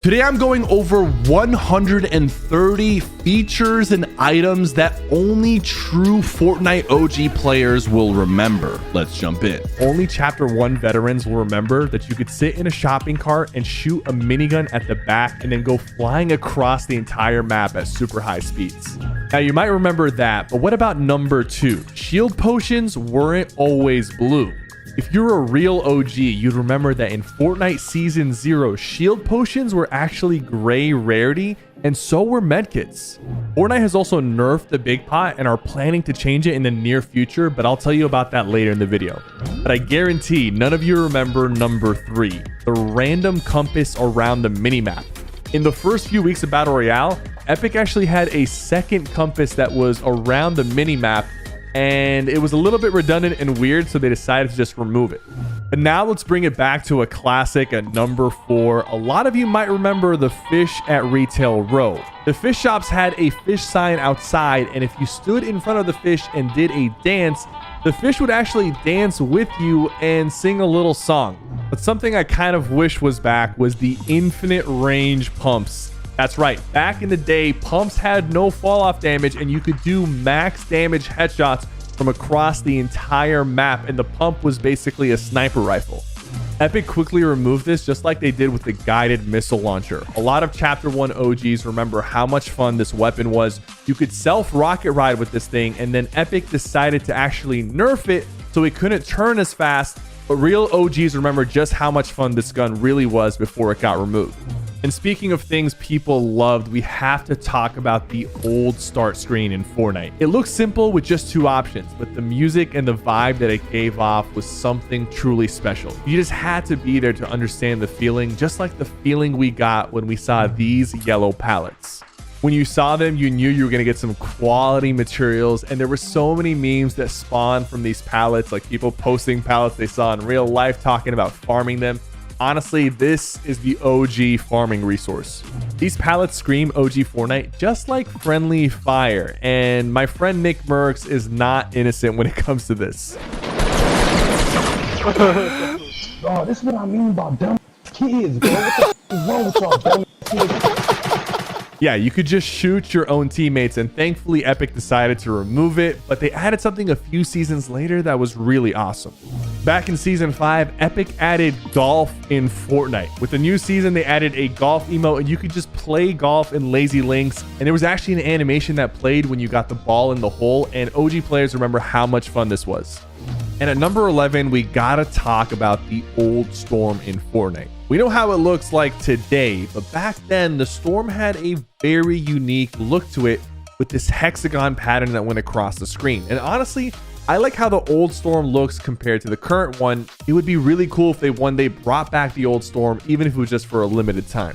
Today I'm going over 130 features and items that only true Fortnite OG players will remember. Let's jump in. Only Chapter 1 veterans will remember that you could sit in a shopping cart and shoot a minigun at the back and then go flying across the entire map at super high speeds. Now you might remember that, but what about number 2? Shield potions weren't always blue. If you're a real OG, you'd remember that in Fortnite Season 0, shield potions were actually gray rarity, and so were medkits. Fortnite has also nerfed the big pot and are planning to change it in the near future, but I'll tell you about that later in the video. But I guarantee none of you remember number 3, the random compass around the minimap. In the first few weeks of Battle Royale, Epic actually had a second compass that was around the minimap, and it was a little bit redundant and weird, so they decided to just remove it. But now let's bring it back to a classic at number 4. A lot of you might remember the fish at Retail Row. The fish shops had a fish sign outside, and if you stood in front of the fish and did a dance, the fish would actually dance with you and sing a little song. But something I kind of wish was back was the infinite range pumps. That's right, back in the day, pumps had no fall off damage and you could do max damage headshots from across the entire map, and the pump was basically a sniper rifle. Epic quickly removed this, just like they did with the guided missile launcher. A lot of Chapter 1 OGs remember how much fun this weapon was. You could self rocket ride with this thing, and then Epic decided to actually nerf it so it couldn't turn as fast, but real OGs remember just how much fun this gun really was before it got removed. And speaking of things people loved, we have to talk about the old start screen in Fortnite. It looks simple with just 2 options, but the music and the vibe that it gave off was something truly special. You just had to be there to understand the feeling, just like the feeling we got when we saw these yellow pallets. When you saw them, you knew you were going to get some quality materials, and there were so many memes that spawned from these pallets, like people posting pallets they saw in real life, talking about farming them. Honestly, this is the OG farming resource. These pallets scream OG Fortnite, just like friendly fire, and my friend Nick Merckx is not innocent when it comes to this. Oh, this is what I mean about dumb kids, bro. What the is wrong with y'all dumb kids? Yeah, you could just shoot your own teammates, and thankfully Epic decided to remove it, but they added something a few seasons later that was really awesome. Back in Season 5, Epic added golf in Fortnite. With the new season, they added a golf emote, and you could just play golf in Lazy Links, and there was actually an animation that played when you got the ball in the hole, and OG players remember how much fun this was. And at number 11, we gotta talk about the old Storm in Fortnite. We know how it looks like today, but back then the Storm had a very unique look to it with this hexagon pattern that went across the screen. And honestly, I like how the old Storm looks compared to the current one. It would be really cool if they one day brought back the old Storm, even if it was just for a limited time.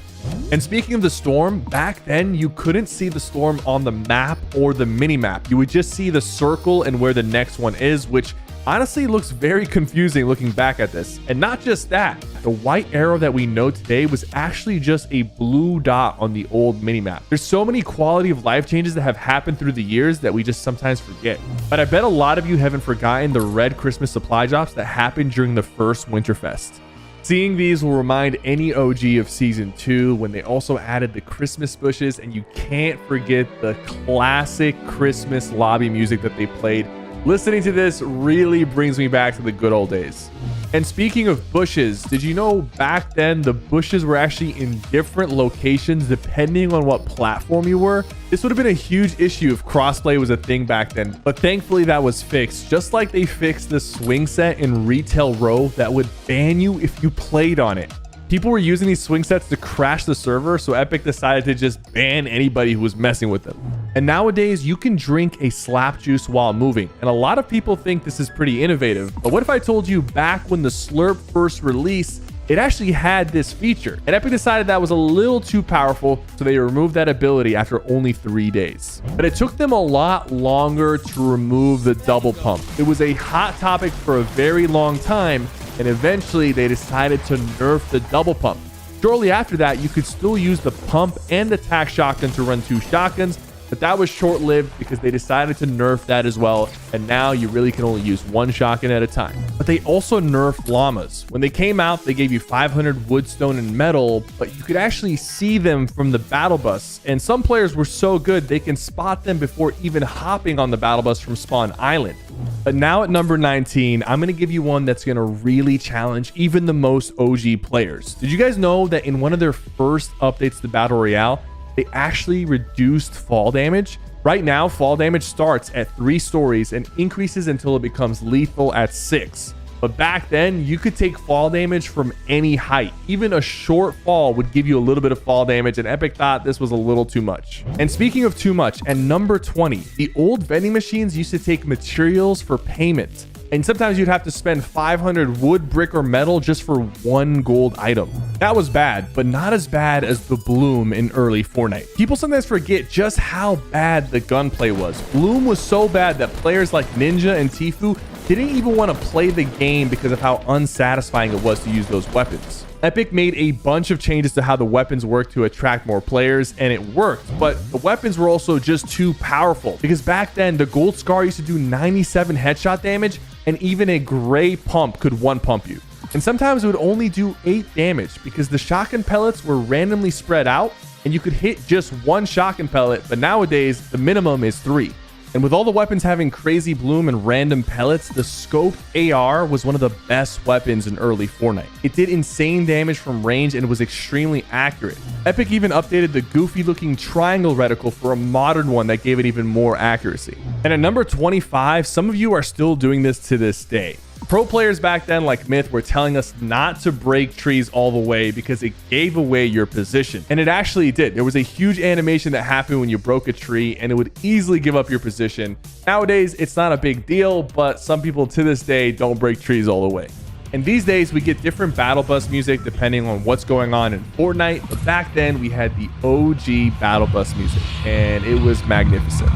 And speaking of the Storm, back then you couldn't see the Storm on the map or the mini map. You would just see the circle and where the next one is, which honestly looks very confusing looking back at this. And not just that, the white arrow that we know today was actually just a blue dot on the old minimap. There's so many quality of life changes that have happened through the years that we just sometimes forget. But I bet a lot of you haven't forgotten the red Christmas supply drops that happened during the first Winterfest. Seeing these will remind any OG of Season 2 when they also added the Christmas bushes, and you can't forget the classic Christmas lobby music that they played. Listening to this really brings me back to the good old days. And speaking of bushes, did you know back then the bushes were actually in different locations depending on what platform you were? This would have been a huge issue if crossplay was a thing back then, but thankfully that was fixed, just like they fixed the swing set in Retail Row that would ban you if you played on it. People were using these swing sets to crash the server, so Epic decided to just ban anybody who was messing with them. And nowadays, you can drink a slap juice while moving, and a lot of people think this is pretty innovative. But what if I told you back when the Slurp first released, it actually had this feature, and Epic decided that was a little too powerful, so they removed that ability after only 3 days. But it took them a lot longer to remove the double pump. It was a hot topic for a very long time, and eventually they decided to nerf the double pump. Shortly after that, you could still use the pump and the tac shotgun to run 2 shotguns, But that was short-lived because they decided to nerf that as well, and now you really can only use one shotgun at a time. But they also nerfed llamas. When they came out, they gave you 500 wood, stone, and metal, but you could actually see them from the battle bus, and some players were so good they can spot them before even hopping on the battle bus from Spawn Island. But now at number 19, I'm going to give you one that's going to really challenge even the most OG players. Did you guys know that in one of their first updates to Battle Royale, they actually reduced fall damage? Right now, fall damage starts at 3 stories and increases until it becomes lethal at 6. But back then, you could take fall damage from any height. Even a short fall would give you a little bit of fall damage, and Epic thought this was a little too much. And speaking of too much, at number 20, the old vending machines used to take materials for payment. And sometimes you'd have to spend 500 wood, brick, or metal just for 1 gold item. That was bad, but not as bad as the bloom in early Fortnite. People sometimes forget just how bad the gunplay was. Bloom was so bad that players like Ninja and Tfue didn't even want to play the game because of how unsatisfying it was to use those weapons. Epic made a bunch of changes to how the weapons work to attract more players, and it worked, but the weapons were also just too powerful because back then the gold scar used to do 97 headshot damage, and even a gray pump could one pump you. And sometimes it would only do 8 damage because the shotgun pellets were randomly spread out and you could hit just 1 shotgun pellet, but nowadays the minimum is 3. And with all the weapons having crazy bloom and random pellets, the scoped AR was one of the best weapons in early Fortnite. It did insane damage from range and was extremely accurate. Epic even updated the goofy looking triangle reticle for a modern one that gave it even more accuracy. And at number 25, some of you are still doing this to this day. Pro players back then like Myth were telling us not to break trees all the way because it gave away your position. And it actually did. There was a huge animation that happened when you broke a tree and it would easily give up your position. Nowadays, it's not a big deal, but some people to this day don't break trees all the way. And these days we get different battle bus music depending on what's going on in Fortnite. But back then we had the OG battle bus music and it was magnificent.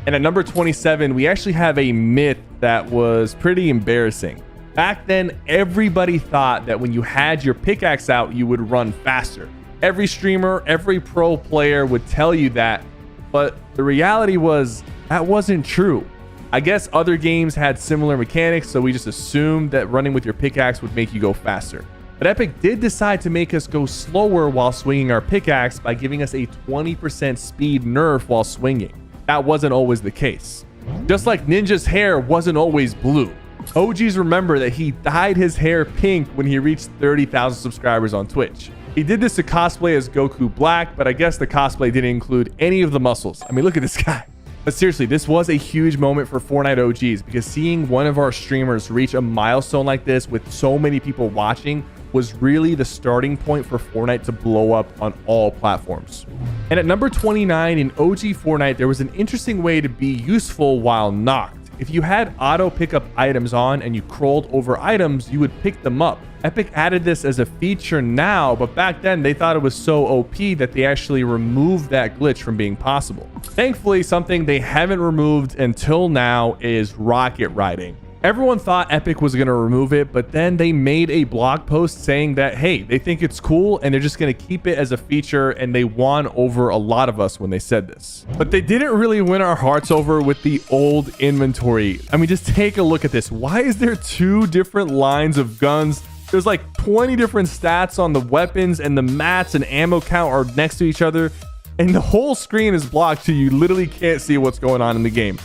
And at number 27, we actually have a myth that was pretty embarrassing. Back then, everybody thought that when you had your pickaxe out, you would run faster. Every streamer, every pro player would tell you that, but the reality was that wasn't true. I guess other games had similar mechanics, so we just assumed that running with your pickaxe would make you go faster. But Epic did decide to make us go slower while swinging our pickaxe by giving us a 20% speed nerf while swinging. That wasn't always the case. Just like Ninja's hair wasn't always blue. OGs remember that he dyed his hair pink when he reached 30,000 subscribers on Twitch. He did this to cosplay as Goku Black, but I guess the cosplay didn't include any of the muscles. I mean, look at this guy. But seriously, this was a huge moment for Fortnite OGs because seeing one of our streamers reach a milestone like this with so many people watching was really the starting point for Fortnite to blow up on all platforms. And at number 29 in OG Fortnite, there was an interesting way to be useful while knocked. If you had auto pickup items on and you crawled over items, you would pick them up. Epic added this as a feature now, but back then they thought it was so OP that they actually removed that glitch from being possible. Thankfully, something they haven't removed until now is rocket riding. Everyone thought Epic was going to remove it, but then they made a blog post saying that, hey, they think it's cool and they're just going to keep it as a feature, and they won over a lot of us when they said this. But they didn't really win our hearts over with the old inventory. I mean, just take a look at this. Why is there 2 different lines of guns? There's like 20 different stats on the weapons, and the mats and ammo count are next to each other, and the whole screen is blocked so you literally can't see what's going on in the game.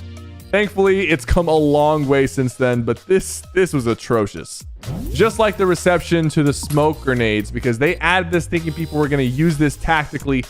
Thankfully, it's come a long way since then, but this was atrocious. Just like the reception to the smoke grenades, because they added this thinking people were going to use this tactically.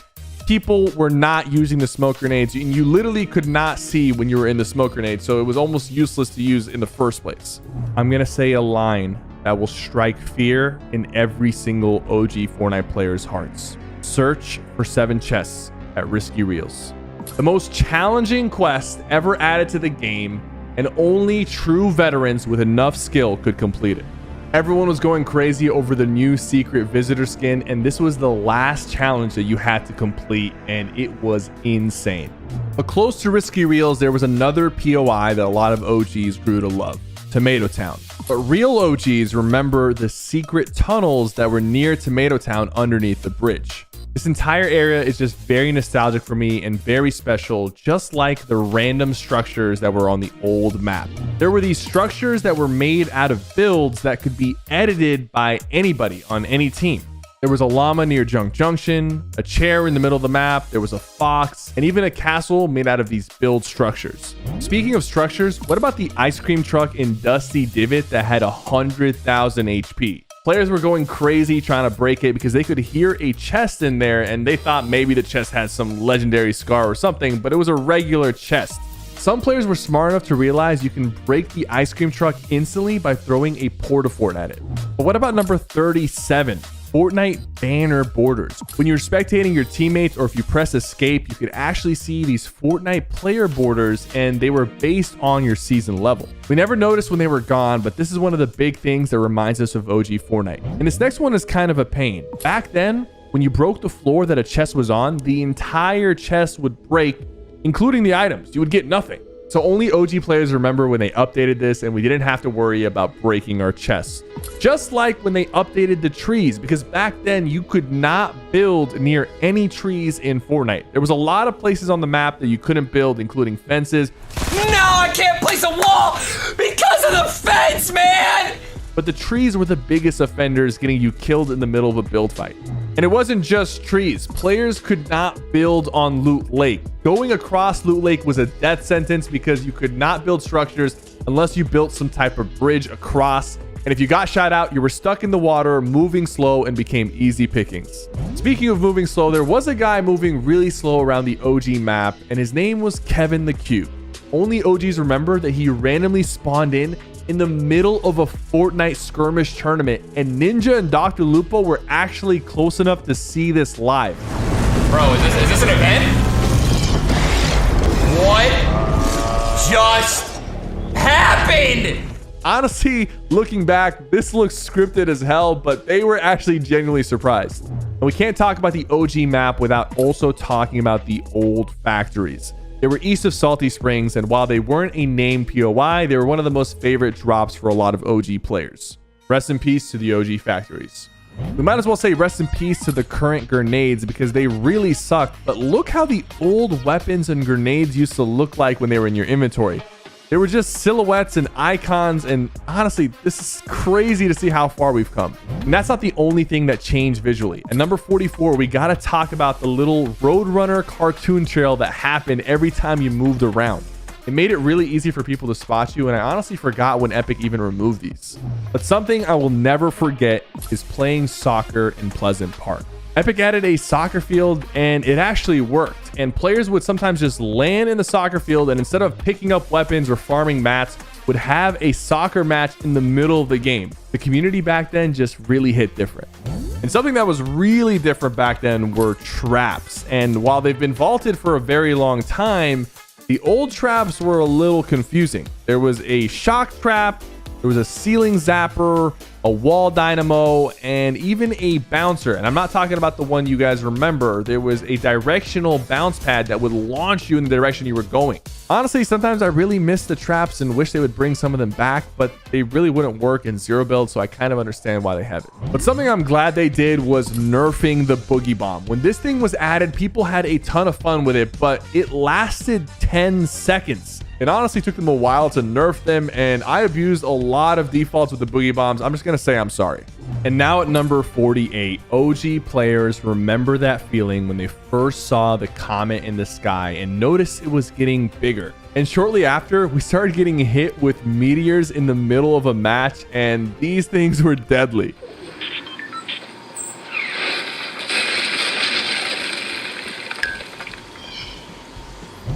People were not using the smoke grenades, and you literally could not see when you were in the smoke grenade, so it was almost useless to use in the first place. I'm going to say a line that will strike fear in every single OG Fortnite player's hearts. Search for 7 chests at Risky Reels. The most challenging quest ever added to the game, and only true veterans with enough skill could complete it. Everyone was going crazy over the new secret visitor skin, and this was the last challenge that you had to complete, and it was insane. But close to Risky Reels, there was another POI that a lot of OGs grew to love. Tomato Town. But real OGs remember the secret tunnels that were near Tomato Town underneath the bridge. This entire area is just very nostalgic for me and very special, just like the random structures that were on the old map. There were these structures that were made out of builds that could be edited by anybody on any team. There was a llama near Junk Junction, a chair in the middle of the map, there was a fox, and even a castle made out of these build structures. Speaking of structures, what about the ice cream truck in Dusty Divot that had 100,000 HP? Players were going crazy trying to break it because they could hear a chest in there and they thought maybe the chest had some legendary scar or something, but it was a regular chest. Some players were smart enough to realize you can break the ice cream truck instantly by throwing a porta-fort at it. But what about number 37? Fortnite banner borders. When you're spectating your teammates or if you press escape, you could actually see these Fortnite player borders and they were based on your season level. We never noticed when they were gone, but this is one of the big things that reminds us of OG Fortnite. And this next one is kind of a pain. Back then, when you broke the floor that a chest was on, the entire chest would break, including the items. You would get nothing. So only OG players remember when they updated this and we didn't have to worry about breaking our chests. Just like when they updated the trees, because back then you could not build near any trees in Fortnite. There was a lot of places on the map that you couldn't build, including fences. No, I can't place a wall because of the fence, man! But the trees were the biggest offenders, getting you killed in the middle of a build fight. And it wasn't just trees. Players could not build on Loot Lake. Going across Loot Lake was a death sentence because you could not build structures unless you built some type of bridge across. And if you got shot out, you were stuck in the water, moving slow, and became easy pickings. Speaking of moving slow, there was a guy moving really slow around the OG map, and his name was Kevin the Cube. Only OGs remember that he randomly spawned in the middle of a Fortnite skirmish tournament, and Ninja and Dr. Lupo were actually close enough to see this live. Bro, is this an event? What just happened? Honestly, looking back, this looks scripted as hell, but they were actually genuinely surprised. And we can't talk about the OG map without also talking about the old factories. They were east of Salty Springs, and while they weren't a named POI, they were one of the most favorite drops for a lot of OG players. Rest in peace to the OG factories. We might as well say rest in peace to the current grenades because they really sucked, but look how the old weapons and grenades used to look like when they were in your inventory. They were just silhouettes and icons, and honestly, this is crazy to see how far we've come. And that's not the only thing that changed visually. At number 44, we gotta talk about the little Roadrunner cartoon trail that happened every time you moved around. It made it really easy for people to spot you, and I honestly forgot when Epic even removed these. But something I will never forget is playing soccer in Pleasant Park. Epic added a soccer field and it actually worked, and players would sometimes just land in the soccer field and instead of picking up weapons or farming mats, would have a soccer match in the middle of the game. The community back then just really hit different. And something that was really different back then were traps, and while they've been vaulted for a very long time, the old traps were a little confusing. There was a shock trap, there was a ceiling zapper, a wall dynamo, and even a bouncer. And I'm not talking about the one you guys remember. There was a directional bounce pad that would launch you in the direction you were going. Honestly, sometimes I really miss the traps and wish they would bring some of them back, but they really wouldn't work in zero build, so I kind of understand why they have it. But something I'm glad they did was nerfing the boogie bomb. When this thing was added, people had a ton of fun with it, but it lasted 10 seconds. It honestly took them a while to nerf them, and I abused a lot of defaults with the boogie bombs. I'm just gonna say I'm sorry. And now at number 48, OG players remember that feeling when they first saw the comet in the sky and noticed it was getting bigger. And shortly after, we started getting hit with meteors in the middle of a match, and these things were deadly.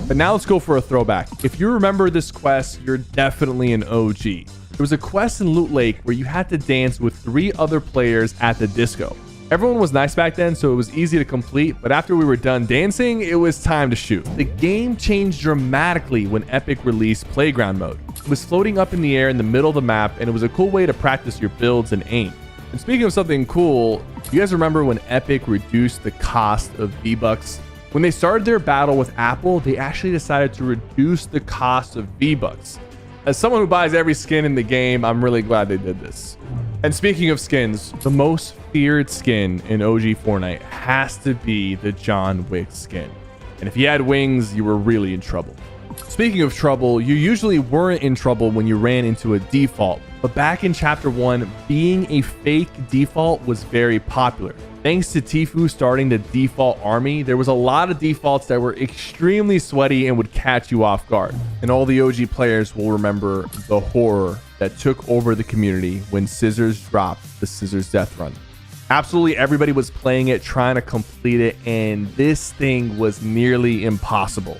But now let's go for a throwback. If you remember this quest, you're definitely an OG. There was a quest in Loot Lake where you had to dance with 3 other players at the disco. Everyone was nice back then, so it was easy to complete, but after we were done dancing, it was time to shoot. The game changed dramatically when Epic released Playground Mode. It was floating up in the air in the middle of the map, and it was a cool way to practice your builds and aim. And speaking of something cool, you guys remember when Epic reduced the cost of V-Bucks? When they started their battle with Apple, they actually decided to reduce the cost of V-Bucks. As someone who buys every skin in the game, I'm really glad they did this. And speaking of skins, the most feared skin in OG Fortnite has to be the John Wick skin. And if you had wings, you were really in trouble. Speaking of trouble, you usually weren't in trouble when you ran into a default. But back in Chapter 1, being a fake default was very popular. Thanks to Tfue starting the default army, there was a lot of defaults that were extremely sweaty and would catch you off guard. And all the OG players will remember the horror that took over the community when Scissors dropped the Scissors Death Run. Absolutely everybody was playing it, trying to complete it, and this thing was nearly impossible.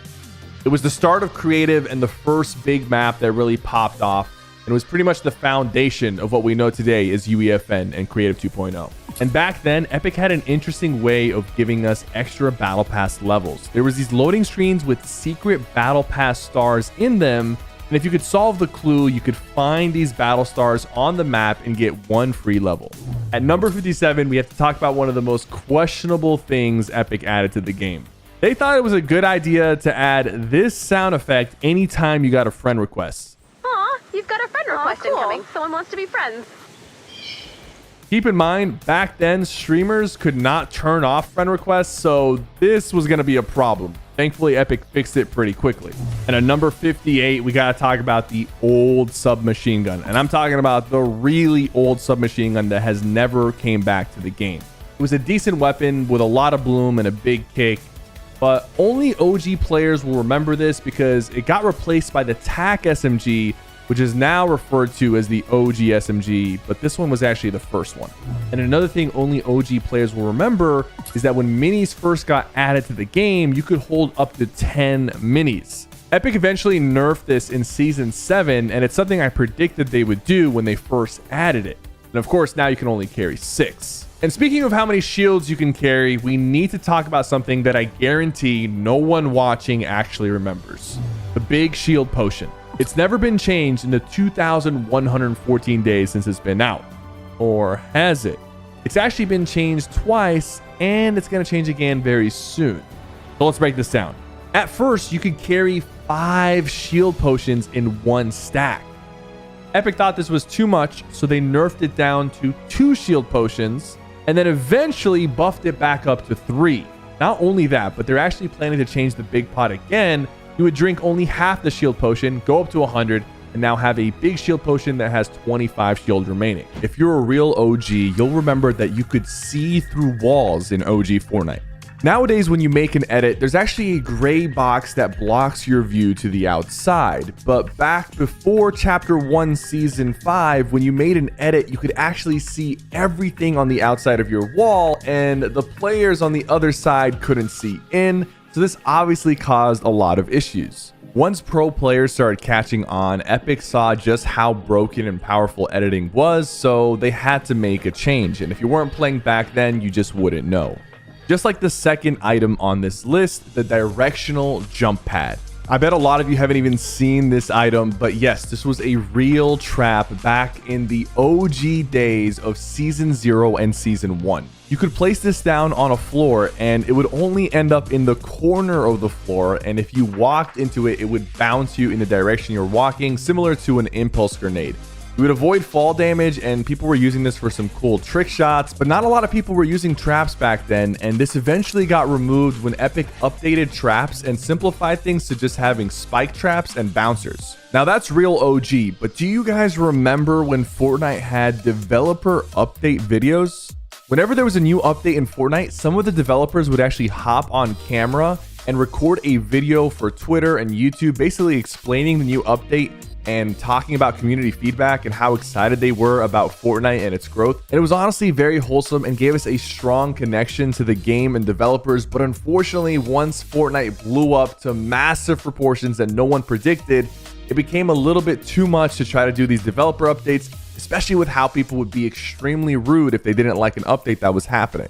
It was the start of creative and the first big map that really popped off. It was pretty much the foundation of what we know today as UEFN and Creative 2.0. And back then, Epic had an interesting way of giving us extra Battle Pass levels. There was these loading screens with secret Battle Pass stars in them, and if you could solve the clue, you could find these battle stars on the map and get one free level. At number 57, we have to talk about one of the most questionable things Epic added to the game. They thought it was a good idea to add this sound effect anytime you got a friend request. You've got a friend request incoming. Someone wants to be friends. Keep in mind, back then, streamers could not turn off friend requests, so this was going to be a problem. Thankfully, Epic fixed it pretty quickly. And at number 58, we got to talk about the old submachine gun. And I'm talking about the really old submachine gun that has never came back to the game. It was a decent weapon with a lot of bloom and a big kick, but only OG players will remember this because it got replaced by the TAC SMG, which is now referred to as the OG SMG, but this one was actually the first one. And another thing only OG players will remember is that when minis first got added to the game, you could hold up to 10 minis. Epic eventually nerfed this in Season 7, and it's something I predicted they would do when they first added it. And of course, now you can only carry 6. And speaking of how many shields you can carry, we need to talk about something that I guarantee no one watching actually remembers. The big shield potion. It's never been changed in the 2,114 days since it's been out. Or has it? It's actually been changed twice, and it's going to change again very soon. So let's break this down. At first, you could carry 5 shield potions in one stack. Epic thought this was too much, so they nerfed it down to 2 shield potions, and then eventually buffed it back up to 3. Not only that, but they're actually planning to change the big pot again. You would drink only half the shield potion, go up to 100, and now have a big shield potion that has 25 shield remaining. If you're a real OG, you'll remember that you could see through walls in OG Fortnite. Nowadays, when you make an edit, there's actually a gray box that blocks your view to the outside. But back before Chapter 1 Season 5, when you made an edit, you could actually see everything on the outside of your wall, and the players on the other side couldn't see in. So this obviously caused a lot of issues. Once pro players started catching on, Epic saw just how broken and powerful editing was, so they had to make a change. And if you weren't playing back then, you just wouldn't know. Just like the second item on this list, the directional jump pad. I bet a lot of you haven't even seen this item, but yes, this was a real trap back in the OG days of Season 0 and Season 1. You could place this down on a floor and it would only end up in the corner of the floor, and if you walked into it, it would bounce you in the direction you're walking, similar to an impulse grenade. You would avoid fall damage, and people were using this for some cool trick shots, but not a lot of people were using traps back then, and this eventually got removed when Epic updated traps and simplified things to just having spike traps and bouncers. Now that's real OG, but do you guys remember when Fortnite had developer update videos? Whenever there was a new update in Fortnite, some of the developers would actually hop on camera and record a video for Twitter and YouTube, basically explaining the new update and talking about community feedback and how excited they were about Fortnite and its growth. And it was honestly very wholesome and gave us a strong connection to the game and developers. But unfortunately, once Fortnite blew up to massive proportions that no one predicted, it became a little bit too much to try to do these developer updates, especially with how people would be extremely rude if they didn't like an update that was happening.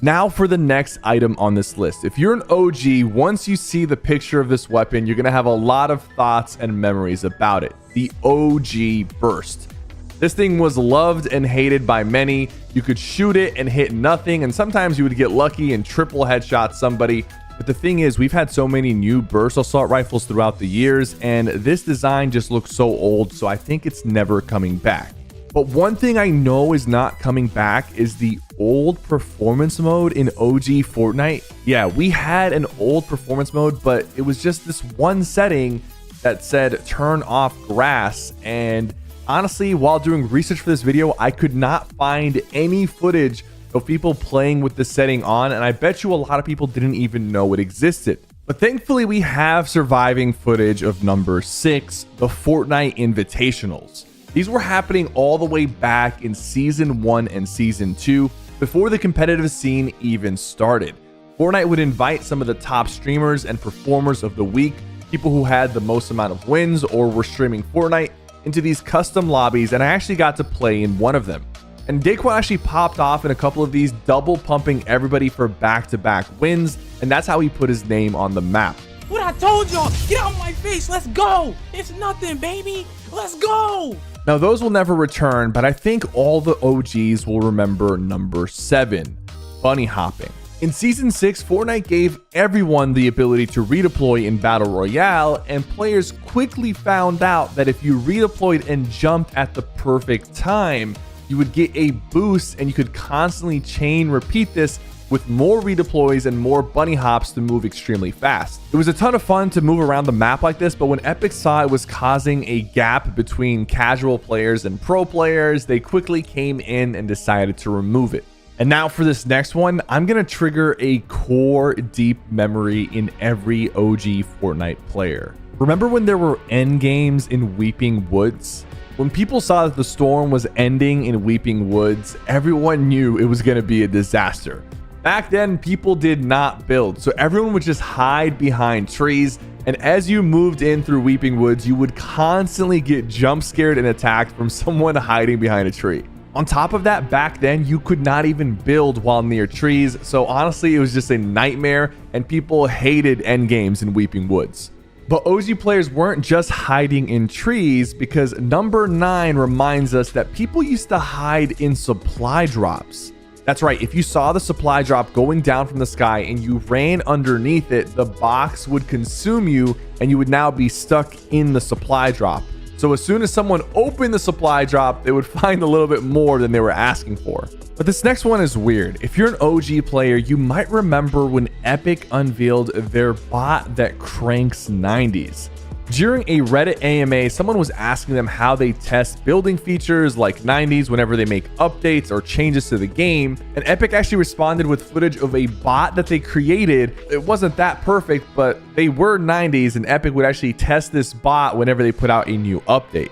Now for the next item on this list. If you're an OG, once you see the picture of this weapon, you're going to have a lot of thoughts and memories about it. The OG Burst. This thing was loved and hated by many. You could shoot it and hit nothing, and sometimes you would get lucky and triple headshot somebody. But the thing is, we've had so many new burst assault rifles throughout the years, and this design just looks so old, so I think it's never coming back. But one thing I know is not coming back is the old performance mode in OG Fortnite. Yeah, we had an old performance mode, but it was just this one setting that said turn off grass. And honestly, while doing research for this video, I could not find any footage of people playing with the setting on, and I bet you a lot of people didn't even know it existed. But thankfully, we have surviving footage of number 6, the Fortnite Invitationals. These were happening all the way back in Season 1 and Season 2, before the competitive scene even started. Fortnite would invite some of the top streamers and performers of the week, people who had the most amount of wins or were streaming Fortnite, into these custom lobbies, and I actually got to play in one of them. And Daquan actually popped off in a couple of these, double pumping everybody for back-to-back wins, and that's how he put his name on the map. What I told y'all, get out of my face, let's go. It's nothing, baby, let's go. Now, those will never return, but I think all the OGs will remember number 7, bunny hopping. In Season 6, Fortnite gave everyone the ability to redeploy in Battle Royale, and players quickly found out that if you redeployed and jumped at the perfect time, you would get a boost, and you could constantly chain repeat this with more redeploys and more bunny hops to move extremely fast. It was a ton of fun to move around the map like this, but when Epic saw it was causing a gap between casual players and pro players, they quickly came in and decided to remove it. And now for this next one, I'm gonna trigger a core deep memory in every OG Fortnite player. Remember when there were end games in Weeping Woods? When people saw that the storm was ending in Weeping Woods, everyone knew it was gonna be a disaster. Back then, people did not build, so everyone would just hide behind trees, and as you moved in through Weeping Woods, you would constantly get jump scared and attacked from someone hiding behind a tree. On top of that, back then, you could not even build while near trees, so honestly, it was just a nightmare, and people hated end games in Weeping Woods. But OG players weren't just hiding in trees, because number 9 reminds us that people used to hide in supply drops. That's right, if you saw the supply drop going down from the sky and you ran underneath it, the box would consume you and you would now be stuck in the supply drop. So as soon as someone opened the supply drop, they would find a little bit more than they were asking for. But this next one is weird. If you're an OG player, you might remember when Epic unveiled their bot that cranks 90s. During a Reddit AMA, someone was asking them how they test building features like 90s whenever they make updates or changes to the game, and Epic actually responded with footage of a bot that they created. It wasn't that perfect, but they were 90s, and Epic would actually test this bot whenever they put out a new update.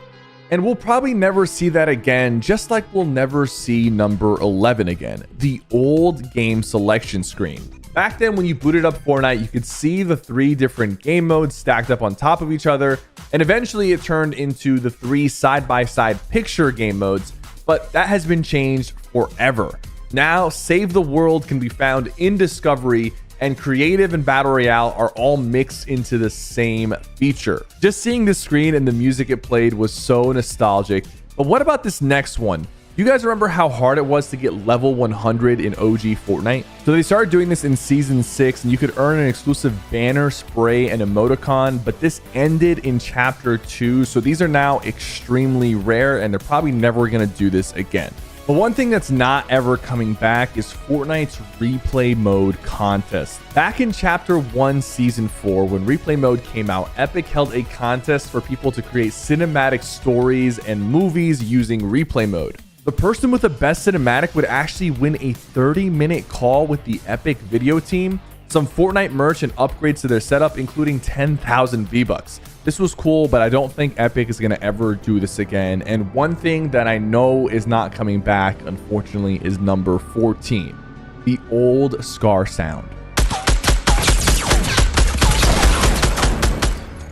And we'll probably never see that again, just like we'll never see number 11 again, the old game selection screen. Back then, when you booted up Fortnite, you could see the 3 different game modes stacked up on top of each other, and eventually it turned into the 3 side-by-side picture game modes, but that has been changed forever. Now, Save the World can be found in Discovery, and Creative and Battle Royale are all mixed into the same feature. Just seeing this screen and the music it played was so nostalgic. But what about this next one? You guys remember how hard it was to get level 100 in OG Fortnite? So they started doing this in Season 6, and you could earn an exclusive banner, spray, and emoticon, but this ended in Chapter 2, so these are now extremely rare, and they're probably never going to do this again. But one thing that's not ever coming back is Fortnite's replay mode contest. Back in Chapter 1, Season 4, when replay mode came out, Epic held a contest for people to create cinematic stories and movies using replay mode. The person with the best cinematic would actually win a 30-minute call with the Epic video team, some Fortnite merch, and upgrades to their setup, including 10,000 V-Bucks. This was cool, but I don't think Epic is going to ever do this again. And one thing that I know is not coming back, unfortunately, is number 14, the old Scar sound.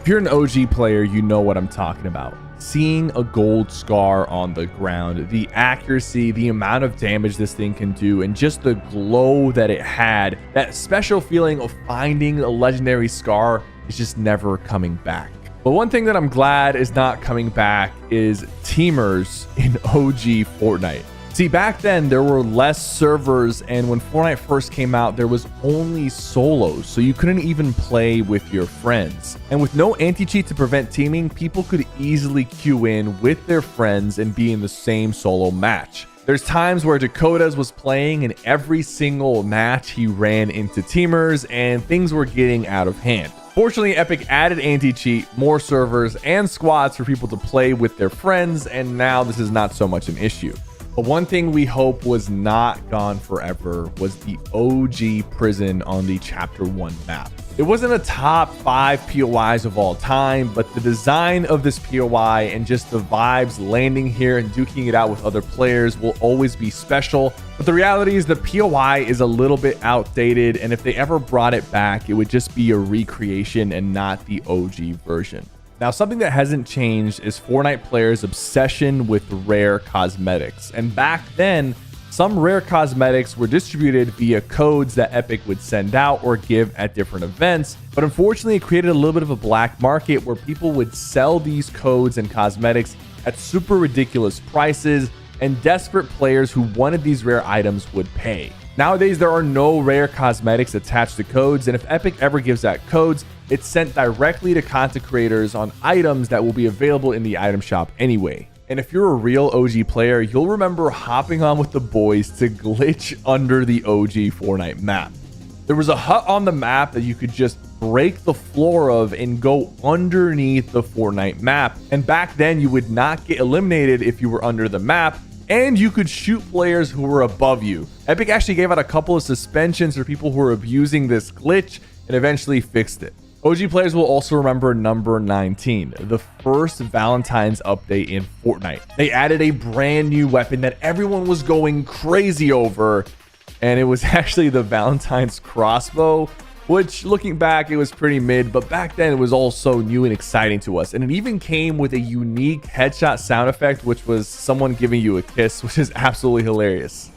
If you're an OG player, you know what I'm talking about. Seeing a gold scar on the ground, the accuracy, the amount of damage this thing can do, and just the glow that it had, that special feeling of finding a legendary scar is just never coming back. But one thing that I'm glad is not coming back is teamers in OG Fortnite. See, back then there were less servers, and when Fortnite first came out, there was only solos, so you couldn't even play with your friends. And with no anti-cheat to prevent teaming, people could easily queue in with their friends and be in the same solo match. There's times where Dakotas was playing, and every single match he ran into teamers, and things were getting out of hand. Fortunately, Epic added anti-cheat, more servers, and squads for people to play with their friends, and now this is not so much an issue. But one thing we hope was not gone forever was the OG prison on the Chapter 1 map. It wasn't a top 5 POIs of all time, but the design of this POI and just the vibes landing here and duking it out with other players will always be special. But the reality is the POI is a little bit outdated, and if they ever brought it back, it would just be a recreation and not the OG version. Now, something that hasn't changed is Fortnite players' obsession with rare cosmetics. And back then, some rare cosmetics were distributed via codes that Epic would send out or give at different events. But unfortunately, it created a little bit of a black market where people would sell these codes and cosmetics at super ridiculous prices, and desperate players who wanted these rare items would pay. Nowadays, there are no rare cosmetics attached to codes, and if Epic ever gives out codes, it's sent directly to content creators on items that will be available in the item shop anyway. And if you're a real OG player, you'll remember hopping on with the boys to glitch under the OG Fortnite map. There was a hut on the map that you could just break the floor of and go underneath the Fortnite map. And back then, you would not get eliminated if you were under the map, and you could shoot players who were above you. Epic actually gave out a couple of suspensions for people who were abusing this glitch and eventually fixed it. OG players will also remember number 19, the first Valentine's update in Fortnite. They added a brand new weapon that everyone was going crazy over, and it was actually the Valentine's crossbow, which looking back, it was pretty mid, but back then it was all so new and exciting to us. And it even came with a unique headshot sound effect, which was someone giving you a kiss, which is absolutely hilarious.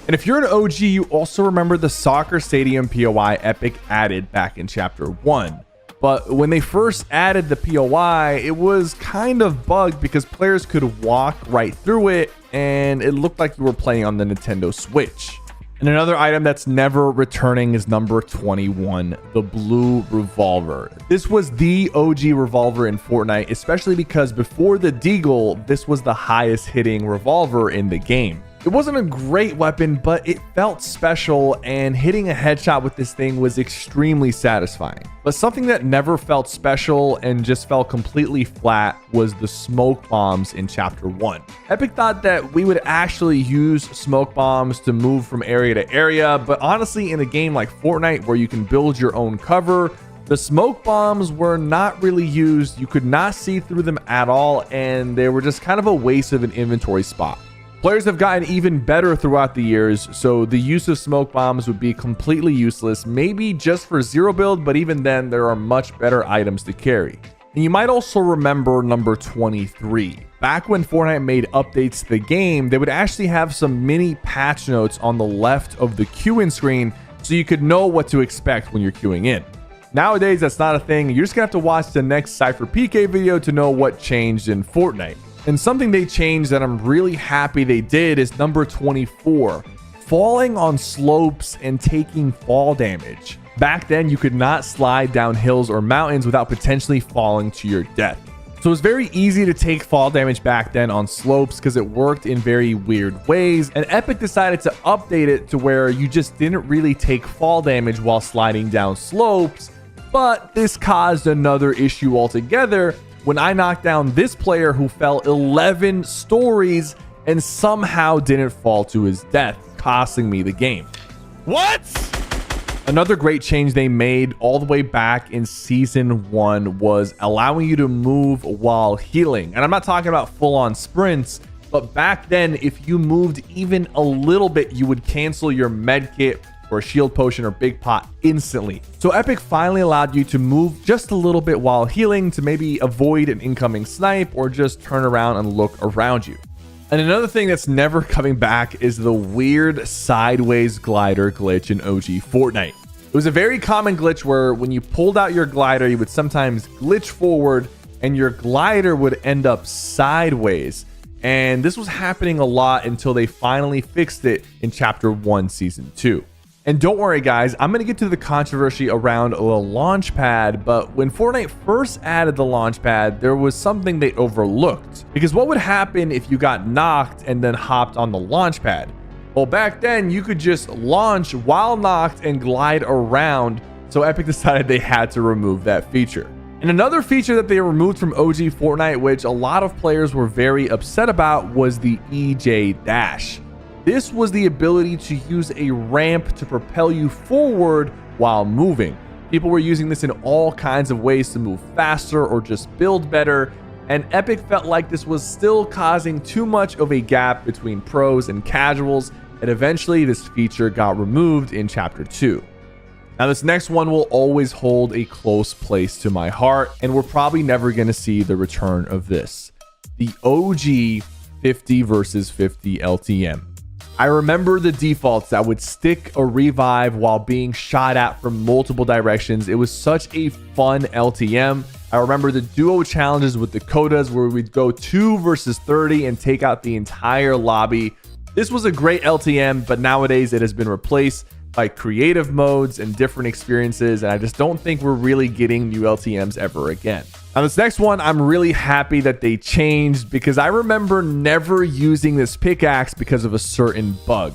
And if you're an OG, you also remember the soccer stadium POI Epic added back in Chapter 1. But when they first added the POI, it was kind of bugged because players could walk right through it, and it looked like you were playing on the Nintendo Switch. And another item that's never returning is number 21, the blue revolver. This was the OG revolver in Fortnite, especially because before the Deagle, this was the highest hitting revolver in the game. It wasn't a great weapon, but it felt special, and hitting a headshot with this thing was extremely satisfying. But something that never felt special and just fell completely flat was the smoke bombs in Chapter 1. Epic thought that we would actually use smoke bombs to move from area to area, but honestly, in a game like Fortnite where you can build your own cover, the smoke bombs were not really used. You could not see through them at all, and they were just kind of a waste of an inventory spot. Players have gotten even better throughout the years, so the use of smoke bombs would be completely useless, maybe just for zero build, but even then there are much better items to carry. And you might also remember number 23. Back when Fortnite made updates to the game, they would actually have some mini patch notes on the left of the queue-in screen so you could know what to expect when you're queuing in. Nowadays, that's not a thing. You're just gonna have to watch the next SypherPK video to know what changed in Fortnite. And something they changed that I'm really happy they did is number 24, falling on slopes and taking fall damage. Back then, you could not slide down hills or mountains without potentially falling to your death. So it was very easy to take fall damage back then on slopes because it worked in very weird ways. And Epic decided to update it to where you just didn't really take fall damage while sliding down slopes. But this caused another issue altogether when I knocked down this player who fell 11 stories and somehow didn't fall to his death, costing me the game. What? Another great change they made all the way back in Season 1 was allowing you to move while healing. And I'm not talking about full-on sprints, but back then, if you moved even a little bit, you would cancel your med kit or a shield potion or big pot instantly. So Epic finally allowed you to move just a little bit while healing to maybe avoid an incoming snipe or just turn around and look around you. And another thing that's never coming back is the weird sideways glider glitch in OG Fortnite. It was a very common glitch where when you pulled out your glider, you would sometimes glitch forward and your glider would end up sideways. And this was happening a lot until they finally fixed it in Chapter 1, Season 2. And don't worry guys, I'm going to get to the controversy around the launch pad, but when Fortnite first added the launch pad, there was something they overlooked. Because what would happen if you got knocked and then hopped on the launch pad? Well, back then you could just launch while knocked and glide around, so Epic decided they had to remove that feature. And another feature that they removed from OG Fortnite, which a lot of players were very upset about, was the EJ Dash. This was the ability to use a ramp to propel you forward while moving. People were using this in all kinds of ways to move faster or just build better, and Epic felt like this was still causing too much of a gap between pros and casuals, and eventually this feature got removed in Chapter 2. Now this next one will always hold a close place to my heart, and we're probably never going to see the return of this. The OG 50 versus 50 LTM. I remember the defaults that would stick a revive while being shot at from multiple directions. It was such a fun LTM. I remember the duo challenges with the Kodas where we'd go 2 versus 30 and take out the entire lobby. This was a great LTM, but nowadays it has been replaced by creative modes and different experiences, and I just don't think we're really getting new LTMs ever again. Now this next one, I'm really happy that they changed, because I remember never using this pickaxe because of a certain bug.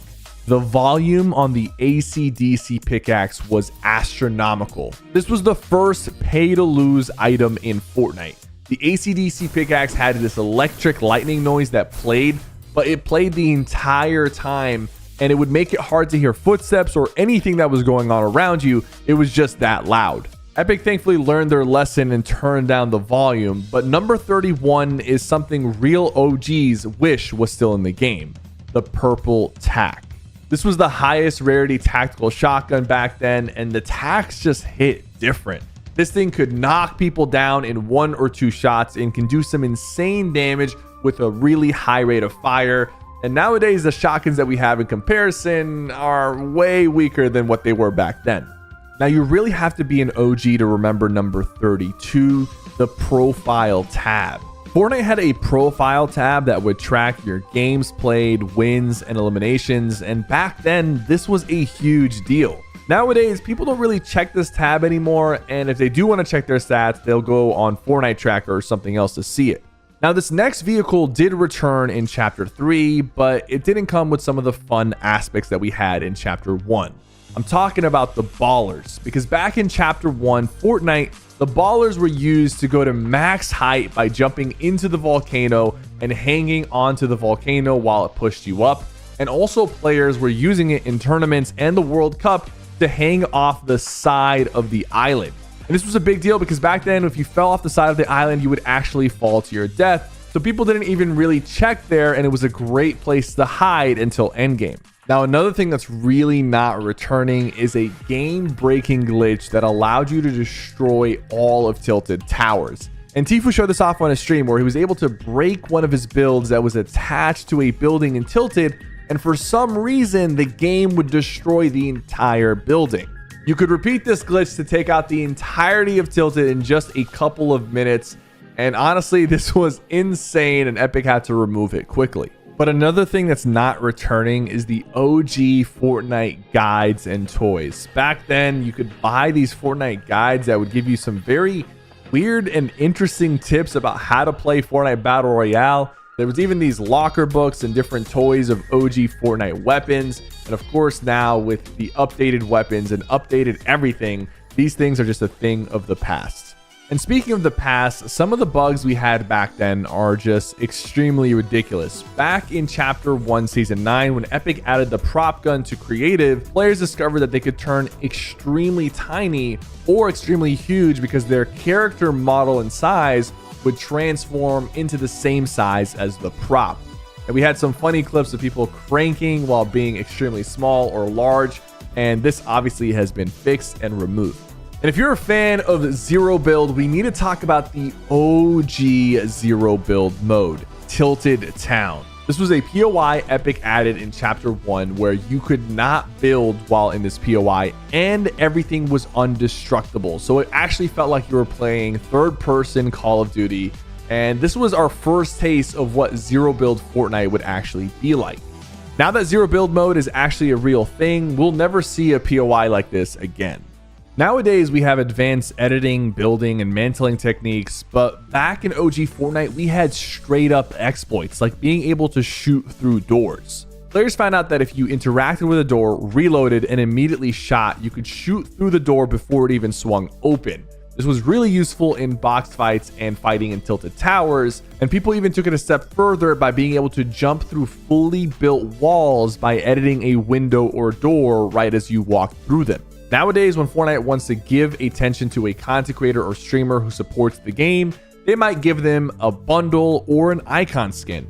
The volume on the AC/DC pickaxe was astronomical. This was the first pay-to-lose item in Fortnite. The AC/DC pickaxe had this electric lightning noise that played, but it played the entire time, and it would make it hard to hear footsteps or anything that was going on around you. It was just that loud. Epic thankfully learned their lesson and turned down the volume, but number 31 is something real OGs wish was still in the game: the purple tac. This was the highest rarity tactical shotgun back then, and the tacs just hit different. This thing could knock people down in 1 or 2 shots and can do some insane damage with a really high rate of fire. And nowadays the shotguns that we have in comparison are way weaker than what they were back then. Now you really have to be an OG to remember number 32, the profile tab. Fortnite had a profile tab that would track your games played, wins, and eliminations, and back then this was a huge deal. Nowadays people don't really check this tab anymore, and if they do want to check their stats, they'll go on Fortnite Tracker or something else to see it. Now this next vehicle did return in Chapter 3, but it didn't come with some of the fun aspects that we had in Chapter 1. I'm talking about the ballers, because back in Chapter 1 Fortnite, the ballers were used to go to max height by jumping into the volcano and hanging onto the volcano while it pushed you up. And also players were using it in tournaments and the World Cup to hang off the side of the island. And this was a big deal because back then, if you fell off the side of the island, you would actually fall to your death. So people didn't even really check there, and it was a great place to hide until endgame. Now, another thing that's really not returning is a game-breaking glitch that allowed you to destroy all of Tilted Towers. And Tifu showed this off on his stream where he was able to break one of his builds that was attached to a building in Tilted, and for some reason, the game would destroy the entire building. You could repeat this glitch to take out the entirety of Tilted in just a couple of minutes, and honestly, this was insane, and Epic had to remove it quickly. But another thing that's not returning is the OG Fortnite guides and toys. Back then, you could buy these Fortnite guides that would give you some very weird and interesting tips about how to play Fortnite Battle Royale. There was even these locker books and different toys of OG Fortnite weapons. And of course, now with the updated weapons and updated everything, these things are just a thing of the past. And speaking of the past, some of the bugs we had back then are just extremely ridiculous. Back in Chapter 1, Season 9, when Epic added the prop gun to creative, players discovered that they could turn extremely tiny or extremely huge because their character model and size would transform into the same size as the prop. And we had some funny clips of people cranking while being extremely small or large, and this obviously has been fixed and removed. And if you're a fan of Zero Build, we need to talk about the OG Zero Build mode, Tilted Town. This was a POI Epic added in Chapter 1 where you could not build while in this POI and everything was indestructible. So it actually felt like you were playing third-person Call of Duty, And this was our first taste of what zero build Fortnite would actually be like. Now that zero build mode is actually a real thing, we'll never see a POI like this again. Nowadays, we have advanced editing, building, and mantling techniques, but back in OG Fortnite, we had straight up exploits, like being able to shoot through doors. Players found out that if you interacted with a door, reloaded, and immediately shot, you could shoot through the door before it even swung open. This was really useful in box fights and fighting in tilted towers, and people even took it a step further by being able to jump through fully built walls by editing a window or door right as you walk through them. Nowadays, when Fortnite wants to give attention to a content creator or streamer who supports the game, they might give them a bundle or an icon skin.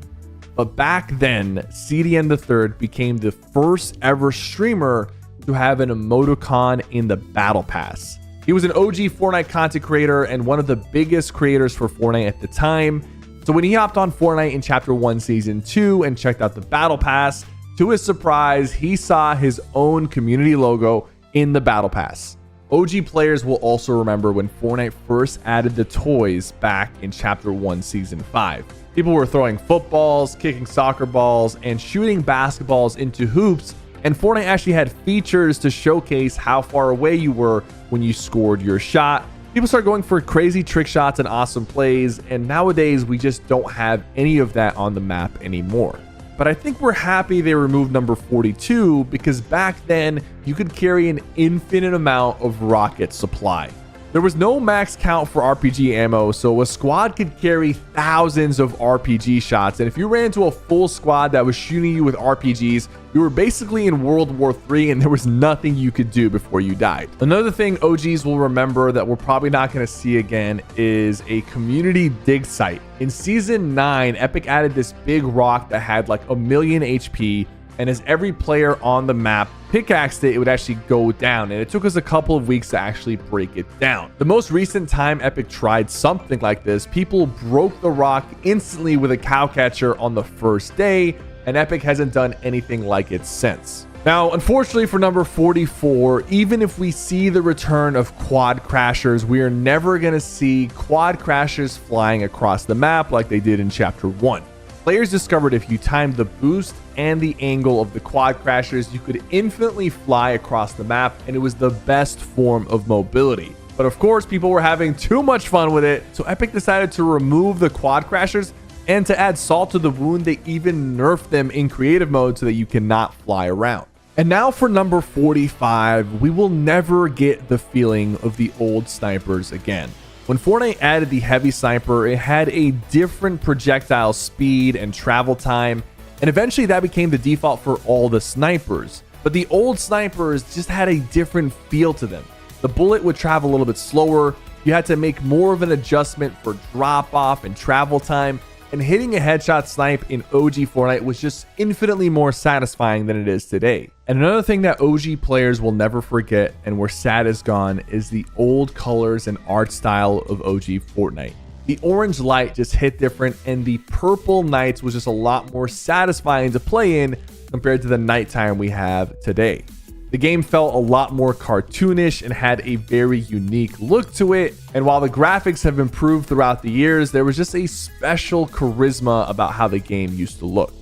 But back then, CDN III became the first ever streamer to have an emoticon in the Battle Pass. He was an OG Fortnite content creator and one of the biggest creators for Fortnite at the time. So when he hopped on Fortnite in Chapter 1 Season 2 and checked out the Battle Pass, to his surprise, he saw his own community logo in the Battle Pass. OG players will also remember when Fortnite first added the toys back in Chapter 1 Season 5. People were throwing footballs, kicking soccer balls, and shooting basketballs into hoops, and Fortnite actually had features to showcase how far away you were when you scored your shot. People start going for crazy trick shots and awesome plays, and nowadays we just don't have any of that on the map anymore. But I think we're happy they removed number 42 because back then you could carry an infinite amount of rocket supply. There was no max count for RPG ammo, so a squad could carry thousands of RPG shots, and if you ran into a full squad that was shooting you with RPGs, you were basically in World War III and there was nothing you could do before you died. Another thing OGs will remember that we're probably not going to see again is a community dig site. In Season 9, Epic added this big rock that had like 1,000,000 HP, and as every player on the map pickaxed it, it would actually go down, and it took us a couple of weeks to actually break it down. The most recent time Epic tried something like this, people broke the rock instantly with a cow catcher on the first day, and Epic hasn't done anything like it since. Now, unfortunately for number 44, even if we see the return of quad crashers, we are never going to see quad crashers flying across the map like they did in Chapter 1. Players discovered if you timed the boost and the angle of the quad crashers, you could infinitely fly across the map, and it was the best form of mobility. But of course, people were having too much fun with it, so Epic decided to remove the quad crashers, and to add salt to the wound, they even nerfed them in creative mode so that you cannot fly around. And now for number 45, we will never get the feeling of the old snipers again. When Fortnite added the heavy sniper, it had a different projectile speed and travel time, and eventually that became the default for all the snipers. But the old snipers just had a different feel to them. The bullet would travel a little bit slower, you had to make more of an adjustment for drop off and travel time, and hitting a headshot snipe in OG Fortnite was just infinitely more satisfying than it is today. And another thing that OG players will never forget and were sad is gone is the old colors and art style of OG Fortnite. The orange light just hit different, and the purple nights was just a lot more satisfying to play in compared to the nighttime we have today. The game felt a lot more cartoonish and had a very unique look to it. And while the graphics have improved throughout the years, there was just a special charisma about how the game used to look.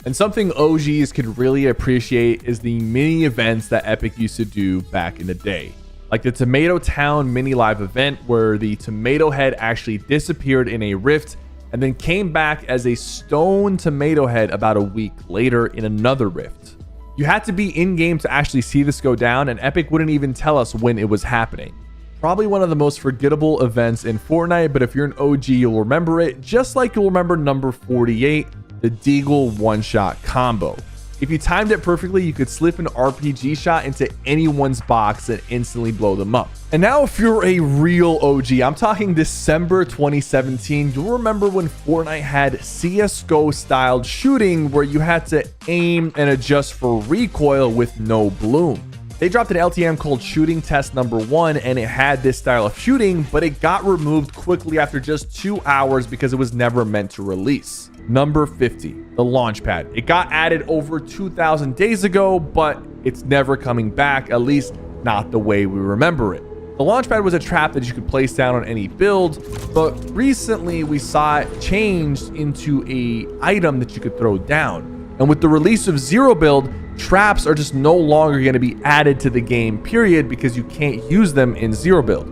And something OGs could really appreciate is the mini events that Epic used to do back in the day. Like the Tomato Town mini live event where the tomato head actually disappeared in a rift and then came back as a stone tomato head about a week later in another rift. You had to be in-game to actually see this go down, and Epic wouldn't even tell us when it was happening. Probably one of the most forgettable events in Fortnite, but if you're an OG, you'll remember it, just like you'll remember number 48, the Deagle one-shot combo. If you timed it perfectly, you could slip an RPG shot into anyone's box and instantly blow them up. And now if you're a real OG, I'm talking December 2017, you'll remember when Fortnite had CSGO styled shooting where you had to aim and adjust for recoil with no bloom. They dropped an LTM called Shooting Test Number 1, and it had this style of shooting, but it got removed quickly after just 2 hours because it was never meant to release. Number 50, the Launchpad. It got added over 2,000 days ago, but it's never coming back, at least not the way we remember it. The launchpad was a trap that you could place down on any build, but recently we saw it changed into a item that you could throw down. And with the release of Zero Build, traps are just no longer going to be added to the game, period, because you can't use them in Zero Build.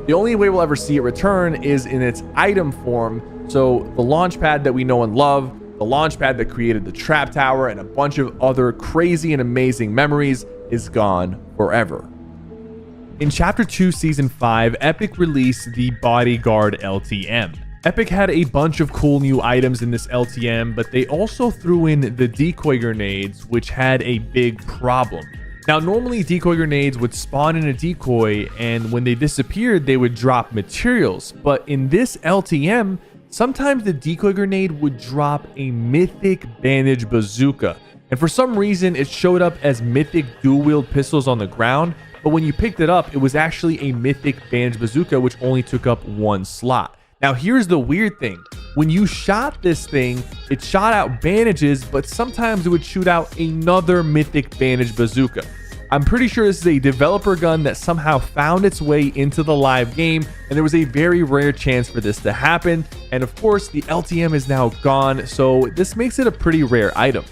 The only way we'll ever see it return is in its item form. So the launchpad that we know and love, the launchpad that created the trap tower and a bunch of other crazy and amazing memories, is gone forever. In Chapter 2, Season 5, Epic released the Bodyguard LTM. Epic had a bunch of cool new items in this LTM, but they also threw in the decoy grenades, which had a big problem. Now, normally decoy grenades would spawn in a decoy, and when they disappeared, they would drop materials. But in this LTM, sometimes the decoy grenade would drop a mythic bandage bazooka. And for some reason, it showed up as mythic dual-wield pistols on the ground, but when you picked it up, it was actually a mythic bandage bazooka, which only took up one slot. Now, here's the weird thing. When you shot this thing, it shot out bandages, but sometimes it would shoot out another mythic bandage bazooka. I'm pretty sure this is a developer gun that somehow found its way into the live game, and there was a very rare chance for this to happen. And of course, the LTM is now gone, so this makes it a pretty rare item.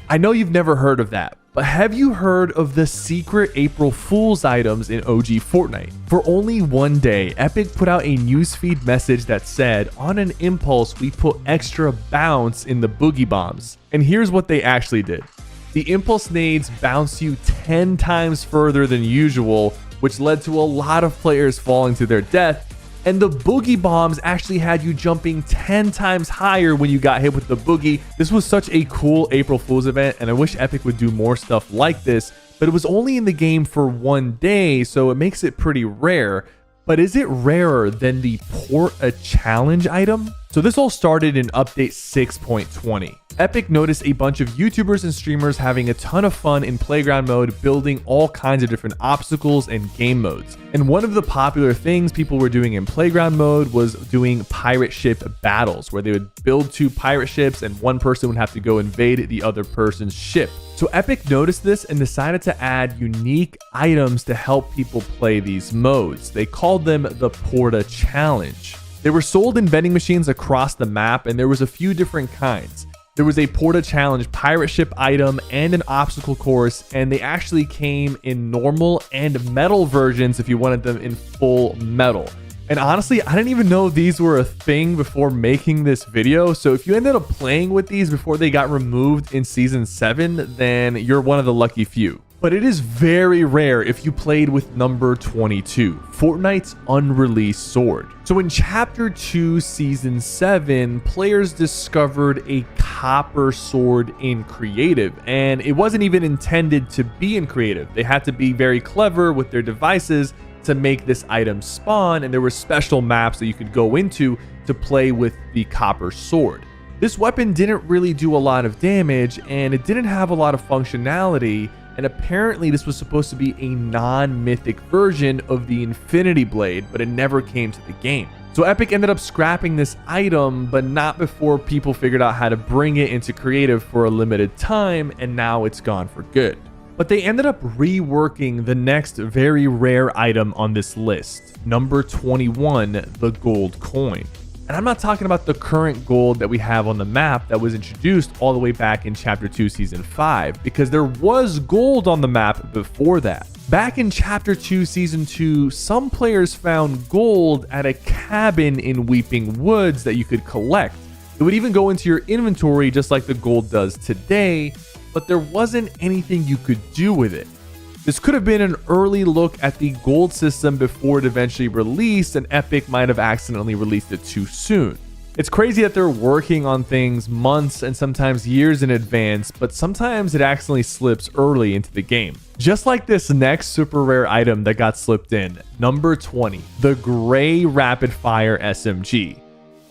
I know you've never heard of that, but have you heard of the secret April Fool's items in OG Fortnite? For only one day, Epic put out a newsfeed message that said, on an impulse, we put extra bounce in the boogie bombs. And here's what they actually did. The impulse nades bounce you 10 times further than usual, which led to a lot of players falling to their death. And the boogie bombs actually had you jumping 10 times higher when you got hit with the boogie. This was such a cool April Fool's event, and I wish Epic would do more stuff like this, but it was only in the game for one day, so it makes it pretty rare. But is it rarer than the Port a Challenge item? So this all started in update 6.20. Epic noticed a bunch of YouTubers and streamers having a ton of fun in playground mode, building all kinds of different obstacles and game modes. And one of the popular things people were doing in playground mode was doing pirate ship battles, where they would build 2 pirate ships and one person would have to go invade the other person's ship. So Epic noticed this and decided to add unique items to help people play these modes. They called them the Porta Challenge. They were sold in vending machines across the map, and there was a few different kinds. There was a Porta Challenge pirate ship item and an obstacle course, and they actually came in normal and metal versions if you wanted them in full metal. And honestly, I didn't even know these were a thing before making this video. So if you ended up playing with these before they got removed in Season 7, then you're one of the lucky few. But it is very rare if you played with number 22, Fortnite's unreleased sword. So in Chapter 2, Season 7, players discovered a copper sword in creative, and it wasn't even intended to be in creative. They had to be very clever with their devices to make this item spawn, and there were special maps that you could go into to play with the copper sword. This weapon didn't really do a lot of damage, and it didn't have a lot of functionality. And apparently this was supposed to be a non-mythic version of the Infinity Blade, but it never came to the game. So Epic ended up scrapping this item, but not before people figured out how to bring it into creative for a limited time, and now it's gone for good. But they ended up reworking the next very rare item on this list, number 21, the gold coin. And I'm not talking about the current gold that we have on the map that was introduced all the way back in Chapter 2, Season 5, because there was gold on the map before that. Back in Chapter 2, Season 2, some players found gold at a cabin in Weeping Woods that you could collect. It would even go into your inventory just like the gold does today, but there wasn't anything you could do with it. This could have been an early look at the gold system before it eventually released, and Epic might have accidentally released it too soon. It's crazy that they're working on things months and sometimes years in advance, but sometimes it accidentally slips early into the game. Just like this next super rare item that got slipped in, number 20, the gray rapid fire SMG.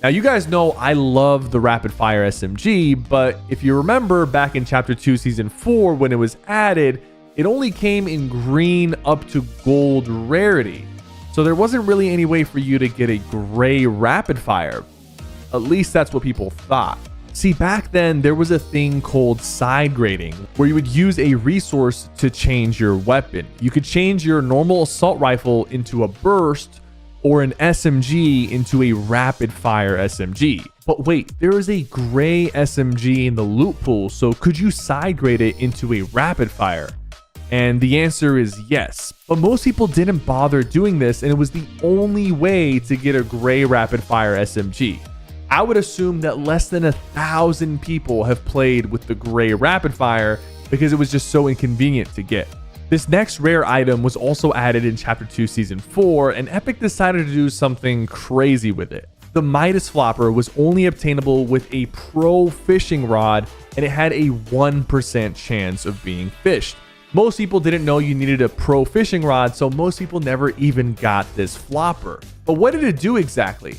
Now you guys know I love the rapid fire SMG, but if you remember back in Chapter 2, Season 4, when it was added, it only came in green up to gold rarity. So there wasn't really any way for you to get a gray rapid fire. At least that's what people thought. See, back then there was a thing called side grading where you would use a resource to change your weapon. You could change your normal assault rifle into a burst or an SMG into a rapid fire SMG. But wait, there is a gray SMG in the loot pool, so could you side grade it into a rapid fire? And the answer is yes, but most people didn't bother doing this, and it was the only way to get a gray rapid fire SMG. I would assume that less than 1,000 people have played with the gray rapid fire because it was just so inconvenient to get. This next rare item was also added in Chapter 2 Season 4, and Epic decided to do something crazy with it. The Midas Flopper was only obtainable with a pro fishing rod, and it had a 1% chance of being fished. Most people didn't know you needed a pro fishing rod, so most people never even got this flopper. But what did it do exactly?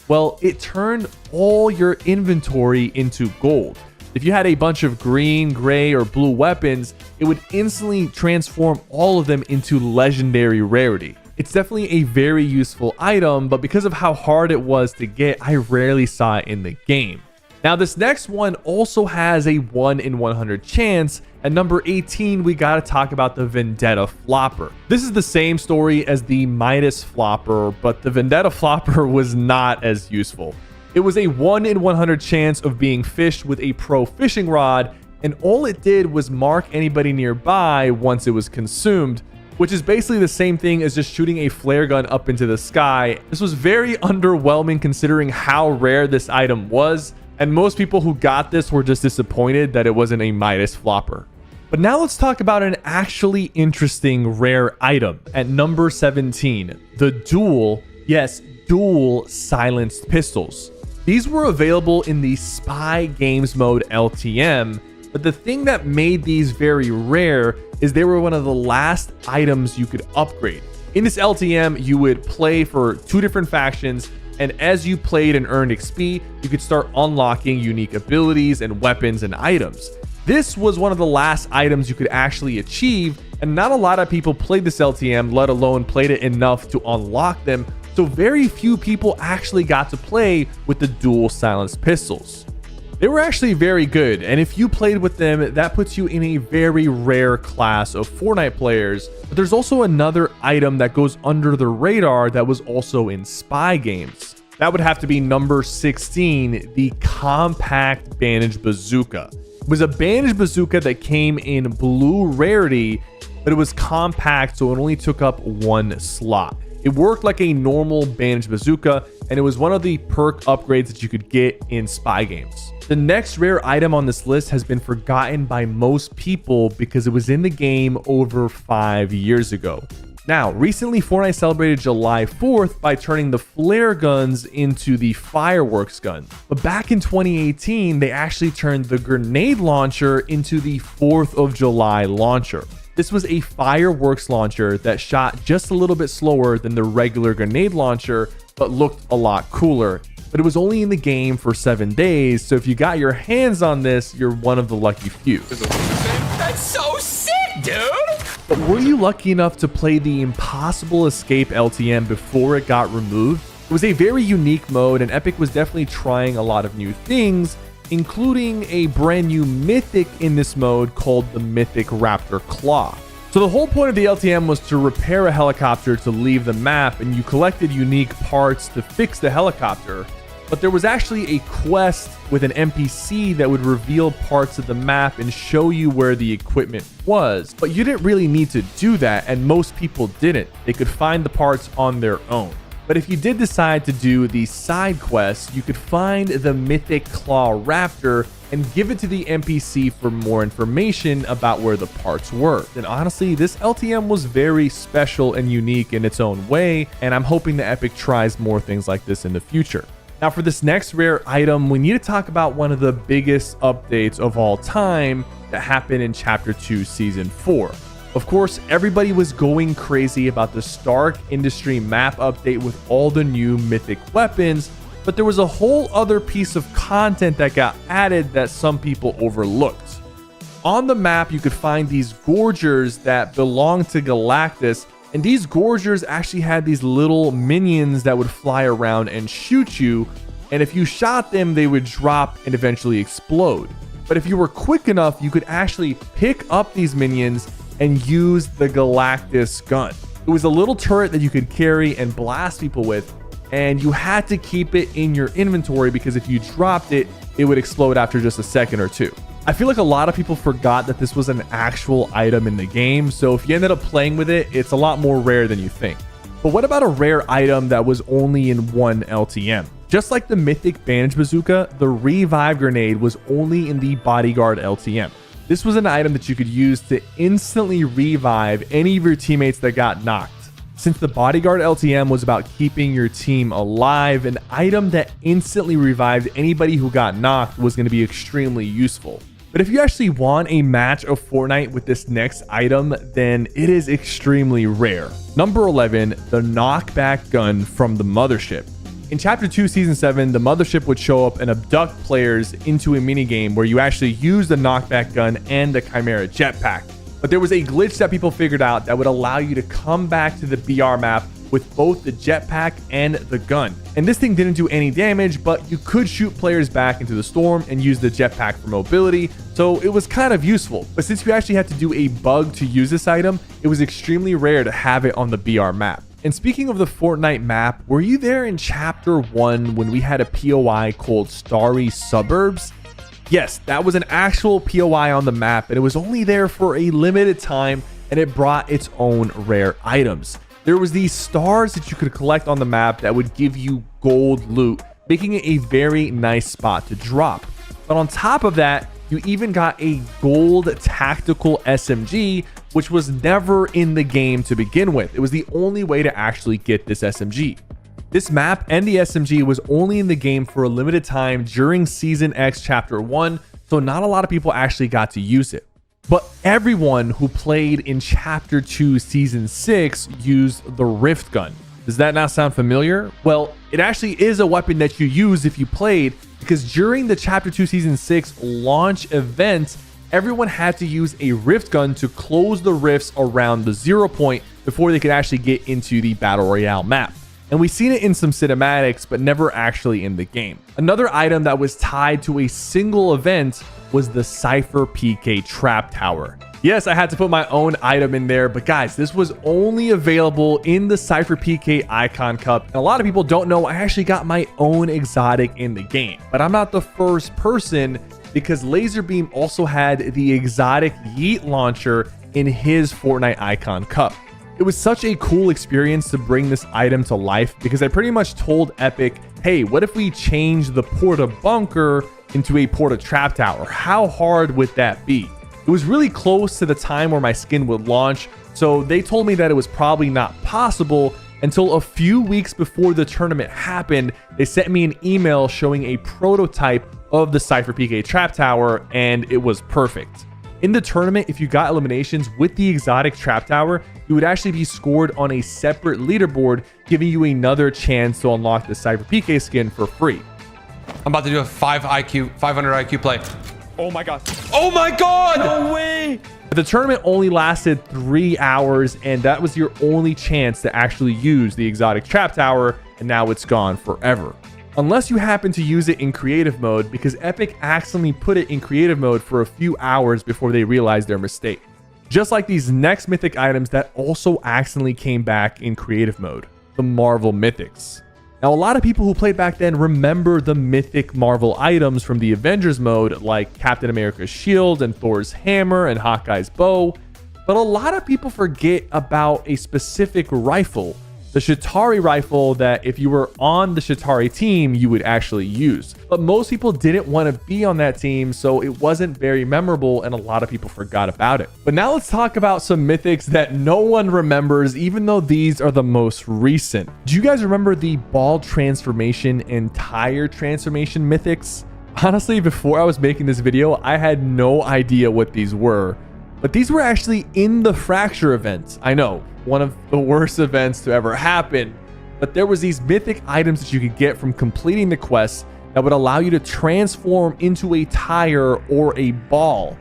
Well, it turned all your inventory into gold. If you had a bunch of green, gray, or blue weapons, it would instantly transform all of them into legendary rarity. It's definitely a very useful item, but because of how hard it was to get, I rarely saw it in the game. Now, this next one also has a 1 in 100 chance. At number 18, we gotta talk about the Vendetta Flopper. This is the same story as the Midas Flopper, but the Vendetta Flopper was not as useful. It was a 1 in 100 chance of being fished with a pro fishing rod, and all it did was mark anybody nearby once it was consumed, which is basically the same thing as just shooting a flare gun up into the sky. This was very underwhelming considering how rare this item was, and most people who got this were just disappointed that it wasn't a Midas Flopper. But now let's talk about an actually interesting rare item. At number 17, the dual silenced pistols. These were available in the Spy Games mode LTM, but the thing that made these very rare is they were one of the last items you could upgrade. In this LTM, you would play for 2 different factions, and as you played and earned XP, you could start unlocking unique abilities and weapons and items. This was one of the last items you could actually achieve, and not a lot of people played this LTM, let alone played it enough to unlock them, so very few people actually got to play with the dual silenced pistols. They were actually very good, and if you played with them, that puts you in a very rare class of Fortnite players. But there's also another item that goes under the radar that was also in Spy Games. That would have to be number 16, the Compact Bandage Bazooka. It was a bandage bazooka that came in blue rarity, but it was compact, so it only took up 1 slot. It worked like a normal bandage bazooka, and it was one of the perk upgrades that you could get in Spy Games. The next rare item on this list has been forgotten by most people because it was in the game over 5 years ago. Now, recently Fortnite celebrated July 4th by turning the flare guns into the fireworks gun. But back in 2018, they actually turned the grenade launcher into the 4th of July launcher. This was a fireworks launcher that shot just a little bit slower than the regular grenade launcher, but looked a lot cooler. But it was only in the game for 7 days, so if you got your hands on this, you're one of the lucky few. That's so sick, dude! But were you lucky enough to play the Impossible Escape LTM before it got removed? It was a very unique mode, and Epic was definitely trying a lot of new things, including a brand new mythic in this mode called the Mythic Raptor Claw. So the whole point of the LTM was to repair a helicopter to leave the map, and you collected unique parts to fix the helicopter. But there was actually a quest with an NPC that would reveal parts of the map and show you where the equipment was. But you didn't really need to do that, and most people didn't. They could find the parts on their own. But if you did decide to do the side quests, you could find the Mythic Claw Raptor and give it to the NPC for more information about where the parts were. And honestly, this LTM was very special and unique in its own way, and I'm hoping that Epic tries more things like this in the future. Now for this next rare item, we need to talk about one of the biggest updates of all time that happened in Chapter 2 Season 4. Of course, everybody was going crazy about the Stark Industry map update with all the new mythic weapons, but there was a whole other piece of content that got added that some people overlooked. On the map, you could find these Gorgers that belong to Galactus, and these Gorgers actually had these little minions that would fly around and shoot you, and if you shot them, they would drop and eventually explode. But if you were quick enough, you could actually pick up these minions and use the Galactus gun. It was a little turret that you could carry and blast people with, and you had to keep it in your inventory because if you dropped it, it would explode after just a second or two. I feel like a lot of people forgot that this was an actual item in the game, so if you ended up playing with it, it's a lot more rare than you think. But what about a rare item that was only in one LTM? Just like the Mythic Bandage Bazooka, the Revive Grenade was only in the Bodyguard LTM. This was an item that you could use to instantly revive any of your teammates that got knocked. Since the Bodyguard LTM was about keeping your team alive, an item that instantly revived anybody who got knocked was going to be extremely useful. But if you actually want a match of Fortnite with this next item, then it is extremely rare. Number 11, the knockback gun from the Mothership. In Chapter 2, Season 7, the Mothership would show up and abduct players into a minigame where you actually use the knockback gun and the Chimera jetpack. But there was a glitch that people figured out that would allow you to come back to the BR map with both the jetpack and the gun. And this thing didn't do any damage, but you could shoot players back into the storm and use the jetpack for mobility, so it was kind of useful. But since you actually had to do a bug to use this item, it was extremely rare to have it on the BR map. And speaking of the Fortnite map, were you there in Chapter 1 when we had a POI called Starry Suburbs? Yes, that was an actual POI on the map, and it was only there for a limited time, and it brought its own rare items. There was these stars that you could collect on the map that would give you gold loot, making it a very nice spot to drop. But on top of that, you even got a gold tactical SMG, which was never in the game to begin with. It was the only way to actually get this SMG. This map and the SMG was only in the game for a limited time during Season X Chapter 1, so not a lot of people actually got to use it. But everyone who played in Chapter 2 Season 6 used the Rift Gun. Does that not sound familiar? Well, it actually is a weapon that you use if you played, because during the Chapter 2 Season 6 launch event, everyone had to use a Rift Gun to close the rifts around the 0 point before they could actually get into the Battle Royale map. And we've seen it in some cinematics, but never actually in the game. Another item that was tied to a single event was the SypherPK Trap Tower. Yes, I had to put my own item in there, but guys, this was only available in the SypherPK Icon Cup. And a lot of people don't know I actually got my own exotic in the game, but I'm not the first person because Laserbeam also had the exotic Yeet launcher in his Fortnite Icon Cup. It was such a cool experience to bring this item to life because I pretty much told Epic, hey, what if we change the Porta Bunker into a Porta Trap Tower? How hard would that be? It was really close to the time where my skin would launch, so they told me that it was probably not possible until a few weeks before the tournament happened. They sent me an email showing a prototype of the SypherPK Trap Tower, and it was perfect. In the tournament, if you got eliminations with the exotic Trap Tower, you would actually be scored on a separate leaderboard, giving you another chance to unlock the SypherPK skin for free. I'm about to do a 500 IQ play. Oh my god. Oh my god! No way. The tournament only lasted 3 hours, and that was your only chance to actually use the exotic Trap Tower, and now it's gone forever. Unless you happen to use it in creative mode, because Epic accidentally put it in creative mode for a few hours before they realized their mistake. Just like these next mythic items that also accidentally came back in creative mode, the Marvel Mythics. Now, a lot of people who played back then remember the mythic Marvel items from the Avengers mode, like Captain America's shield and Thor's hammer and Hawkeye's bow, but a lot of people forget about a specific rifle, the Chitauri rifle, that if you were on the Chitauri team, you would actually use. But most people didn't want to be on that team, so it wasn't very memorable and a lot of people forgot about it. But now let's talk about some mythics that no one remembers, even though these are the most recent. Do you guys remember the ball transformation and tire transformation mythics? Honestly, before I was making this video, I had no idea what these were. But these were actually in the Fracture event. I know, one of the worst events to ever happen. But there was these mythic items that you could get from completing the quests that would allow you to transform into a tire or a ball.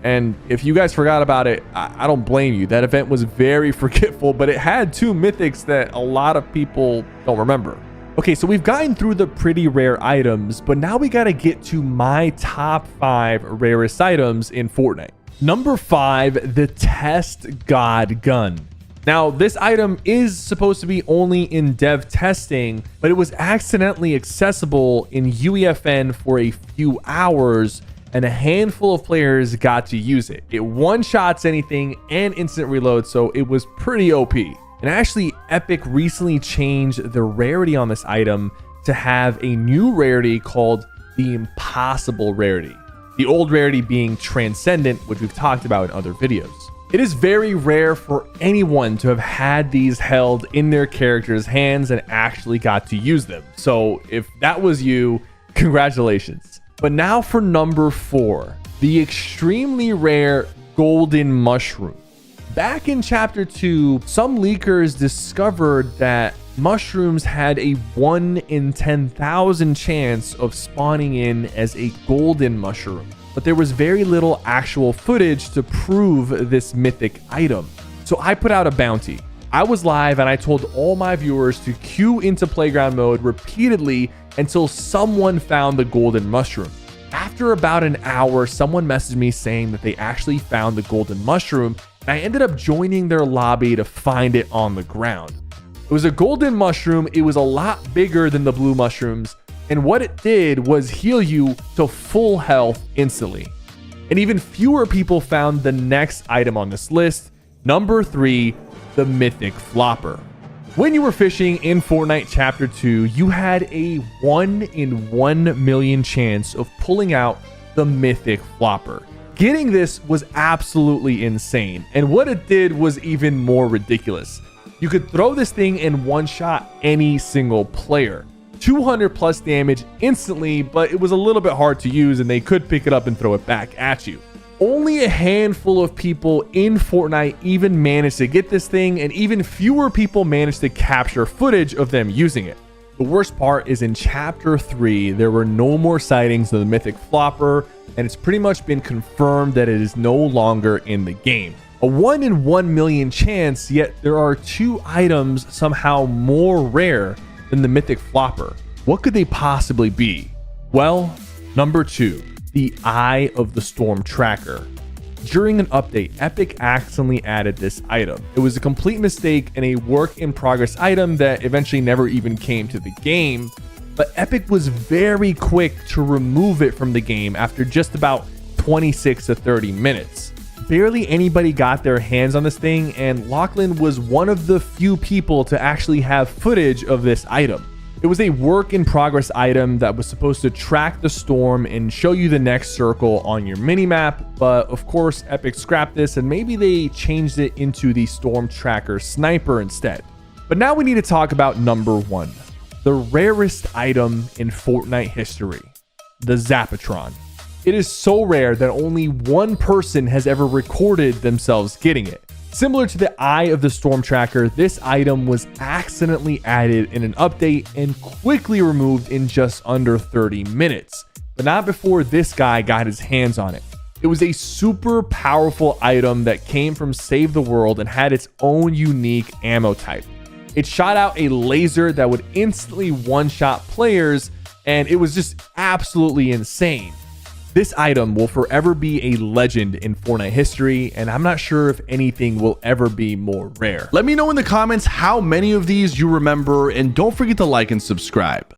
And if you guys forgot about it, I don't blame you. That event was very forgetful, but it had two mythics that a lot of people don't remember. Okay, so we've gotten through the pretty rare items, but now we gotta get to my top 5 rarest items in Fortnite. Number 5, the Test God Gun. Now, this item is supposed to be only in dev testing, but it was accidentally accessible in UEFN for a few hours, and a handful of players got to use it. It one-shots anything and instant reload, so it was pretty OP. And actually, Epic recently changed the rarity on this item to have a new rarity called the Impossible rarity. The old rarity being Transcendent, which we've talked about in other videos. It is very rare for anyone to have had these held in their character's hands and actually got to use them. So if that was you, congratulations. But now for number 4, the extremely rare Golden Mushroom. Back in chapter 2, some leakers discovered that mushrooms had a 1 in 10,000 chance of spawning in as a golden mushroom, but there was very little actual footage to prove this mythic item. So I put out a bounty. I was live and I told all my viewers to queue into playground mode repeatedly until someone found the golden mushroom. After about an hour, someone messaged me saying that they actually found the golden mushroom, and I ended up joining their lobby to find it on the ground. It was a golden mushroom. It was a lot bigger than the blue mushrooms, and what it did was heal you to full health instantly. And even fewer people found the next item on this list, number 3, the Mythic Flopper. When you were fishing in Fortnite Chapter 2, you had a 1 in 1 million chance of pulling out the Mythic Flopper. Getting this was absolutely insane, and what it did was even more ridiculous. You could throw this thing and one-shot any single player. 200 plus damage instantly, but it was a little bit hard to use and they could pick it up and throw it back at you. Only a handful of people in Fortnite even managed to get this thing, and even fewer people managed to capture footage of them using it. The worst part is in Chapter 3, there were no more sightings of the Mythic Flopper, and it's pretty much been confirmed that it is no longer in the game. A 1 in 1 million chance, yet there are 2 items somehow more rare than the Mythic Flopper. What could they possibly be? Well, number 2, the Eye of the Storm Tracker. During an update, Epic accidentally added this item. It was a complete mistake and a work in progress item that eventually never even came to the game, but Epic was very quick to remove it from the game after just about 26 to 30 minutes. Barely anybody got their hands on this thing, and Lachlan was one of the few people to actually have footage of this item. It was a work in progress item that was supposed to track the storm and show you the next circle on your minimap, but of course Epic scrapped this and maybe they changed it into the Storm Tracker Sniper instead. But now we need to talk about number 1, the rarest item in Fortnite history, the Zappatron. It is so rare that only one person has ever recorded themselves getting it. Similar to the Eye of the Storm Tracker, this item was accidentally added in an update and quickly removed in just under 30 minutes, but not before this guy got his hands on it. It was a super powerful item that came from Save the World and had its own unique ammo type. It shot out a laser that would instantly one-shot players, and it was just absolutely insane. This item will forever be a legend in Fortnite history, and I'm not sure if anything will ever be more rare. Let me know in the comments how many of these you remember, and don't forget to like and subscribe.